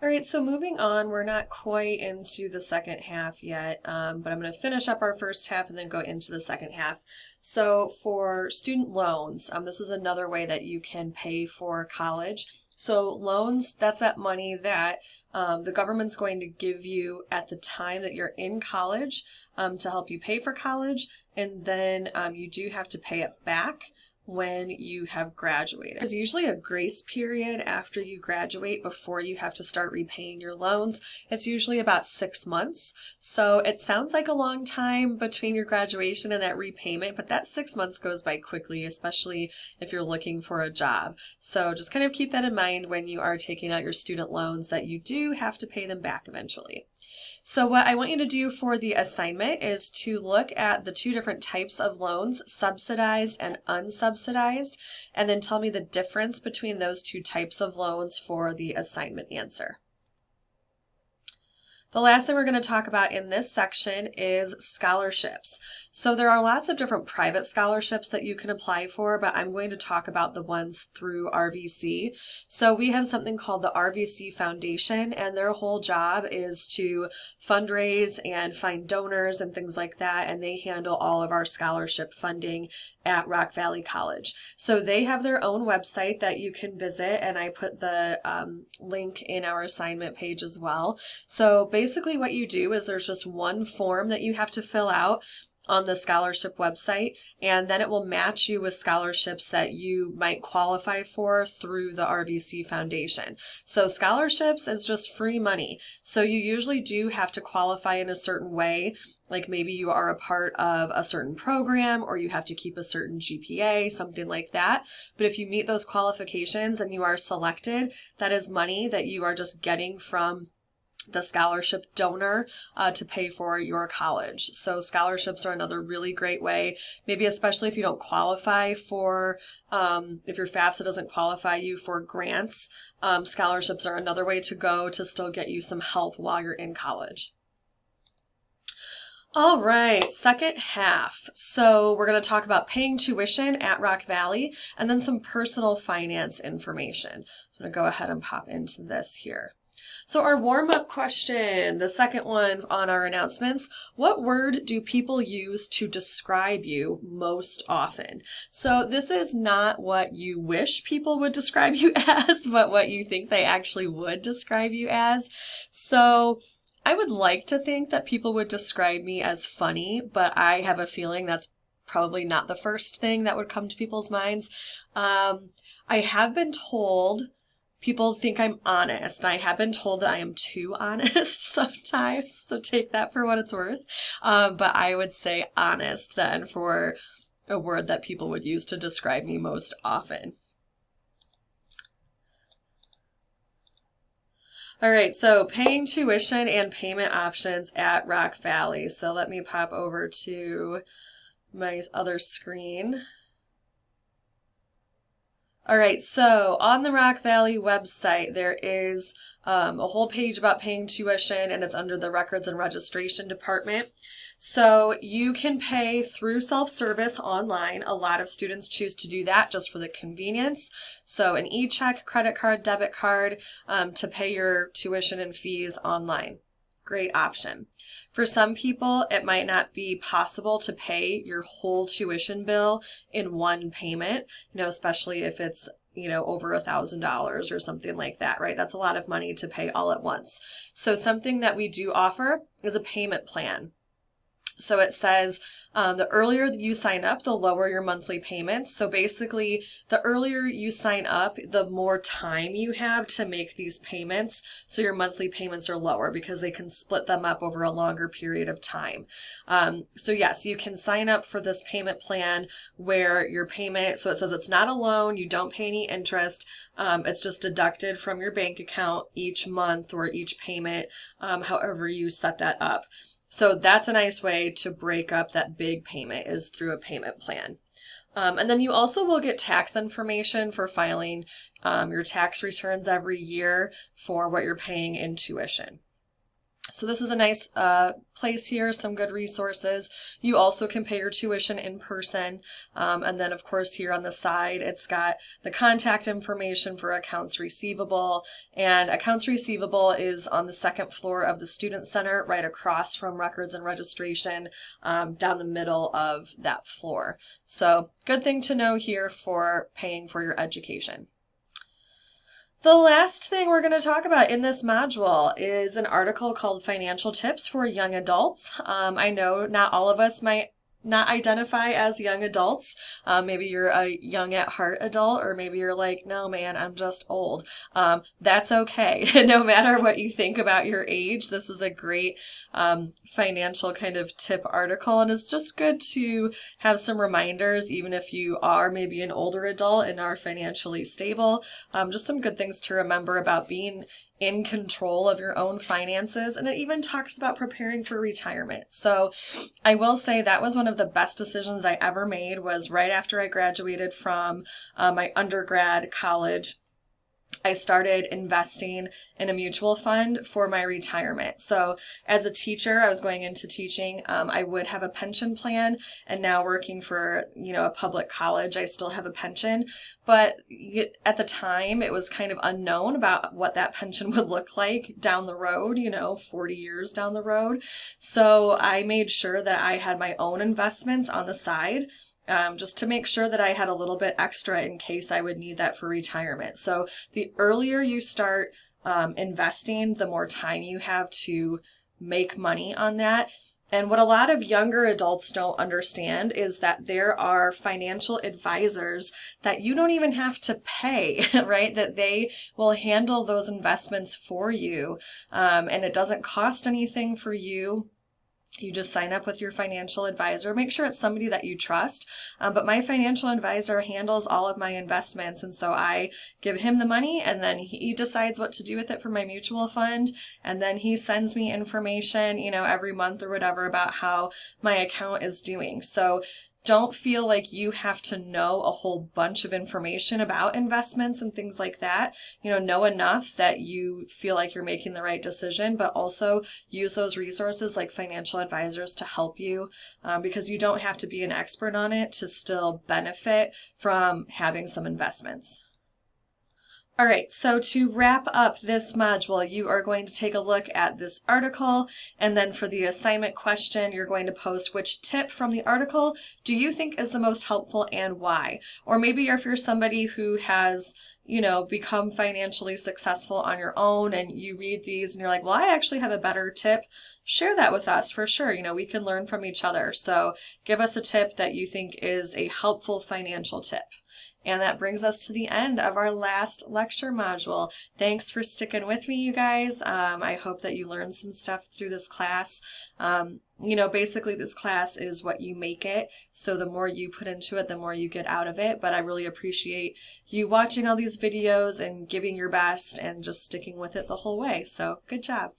All right, so moving on, we're not quite into the second half yet, but I'm going to finish up our first half and then go into the second half. So for student loans, this is another way that you can pay for college. So loans, that's that money that the government's going to give you at the time that you're in college to help you pay for college, and then you do have to pay it back when you have graduated. There's usually a grace period after you graduate before you have to start repaying your loans. It's usually about 6 months. So it sounds like a long time between your graduation and that repayment, but that 6 months goes by quickly, especially if you're looking for a job. So just kind of keep that in mind when you are taking out your student loans, that you do have to pay them back eventually. So what I want you to do for the assignment is to look at the two different types of loans, subsidized and unsubsidized, and then tell me the difference between those two types of loans for the assignment answer. The last thing we're going to talk about in this section is scholarships. So there are lots of different private scholarships that you can apply for, but I'm going to talk about the ones through RVC. So we have something called the RVC Foundation, and their whole job is to fundraise and find donors and things like that, and they handle all of our scholarship funding at Rock Valley College. So they have their own website that you can visit, and I put the link in our assignment page as well. So basically what you do is there's just one form that you have to fill out on the scholarship website, and then it will match you with scholarships that you might qualify for through the RVC Foundation. So scholarships is just free money. So you usually do have to qualify in a certain way, like maybe you are a part of a certain program or you have to keep a certain GPA, something like that. But if you meet those qualifications and you are selected, that is money that you are just getting from the scholarship donor to pay for your college. So scholarships are another really great way, maybe especially if you don't qualify for, if your FAFSA doesn't qualify you for grants, scholarships are another way to go to still get you some help while you're in college. All right, second half. So we're going to talk about paying tuition at Rock Valley and then some personal finance information. So I'm going to go ahead and pop into this here. So our warm-up question, the second one on our announcements, what word do people use to describe you most often? So this is not what you wish people would describe you as, but what you think they actually would describe you as. So I would like to think that people would describe me as funny, but I have a feeling that's probably not the first thing that would come to people's minds. I have been told people think I'm honest. I have been told that I am too honest sometimes, so take that for what it's worth. But I would say honest then for a word that people would use to describe me most often. All right, so paying tuition and payment options at Rock Valley. So let me pop over to my other screen. All right, so on the Rock Valley website, there is a whole page about paying tuition, and it's under the Records and Registration Department. So you can pay through self-service online. A lot of students choose to do that just for the convenience. So an e-check, credit card, debit card to pay your tuition and fees online. Great option. For some people, it might not be possible to pay your whole tuition bill in one payment, especially if it's, over $1,000 or something like that, right? That's a lot of money to pay all at once. So something that we do offer is a payment plan. So it says the earlier you sign up, the lower your monthly payments. So basically, the earlier you sign up, the more time you have to make these payments. So your monthly payments are lower because they can split them up over a longer period of time. So yes, you can sign up for this payment plan where your payment, so it says it's not a loan, you don't pay any interest. It's just deducted from your bank account each month or each payment, however you set that up. So that's a nice way to break up that big payment, is through a payment plan. And then you also will get tax information for filing your tax returns every year for what you're paying in tuition. So this is a nice place here, some good resources. You also can pay your tuition in person. And then of course here on the side, it's got the contact information for accounts receivable. And accounts receivable is on the second floor of the Student Center, right across from records and registration, down the middle of that floor. So good thing to know here for paying for your education. The last thing we're going to talk about in this module is an article called Financial Tips for Young Adults. I know not all of us might not identify as young adults. Maybe you're a young at heart adult, or maybe you're like, no man, I'm just old. That's okay. No matter what you think about your age, this is a great financial kind of tip article, and it's just good to have some reminders, even if you are maybe an older adult and are financially stable. Just some good things to remember about being in control of your own finances, and it even talks about preparing for retirement. So I will say that was one of the best decisions I ever made, was right after I graduated from my undergrad college. I started investing in a mutual fund for my retirement. So as a teacher, I was going into teaching. I would have a pension plan, and now working for, a public college, I still have a pension. But at the time, it was kind of unknown about what that pension would look like down the road, 40 years down the road. So I made sure that I had my own investments on the side, just to make sure that I had a little bit extra in case I would need that for retirement. So the earlier you start investing, the more time you have to make money on that. And what a lot of younger adults don't understand is that there are financial advisors that you don't even have to pay, right? That they will handle those investments for you. And it doesn't cost anything for you. You just sign up with your financial advisor. Make sure it's somebody that you trust. But my financial advisor handles all of my investments. And so I give him the money, and then he decides what to do with it for my mutual fund. And then he sends me information, every month or whatever about how my account is doing. So don't feel like you have to know a whole bunch of information about investments and things like that. Know enough that you feel like you're making the right decision, but also use those resources like financial advisors to help you, because you don't have to be an expert on it to still benefit from having some investments. All right, so to wrap up this module, you are going to take a look at this article, and then for the assignment question, you're going to post which tip from the article do you think is the most helpful and why? Or maybe if you're somebody who has, become financially successful on your own, and you read these and you're like, well, I actually have a better tip. Share that with us for sure. We can learn from each other. So give us a tip that you think is a helpful financial tip. And that brings us to the end of our last lecture module. Thanks for sticking with me, you guys. I hope that you learned some stuff through this class. Basically this class is what you make it. So the more you put into it, the more you get out of it. But I really appreciate you watching all these videos and giving your best and just sticking with it the whole way. So good job.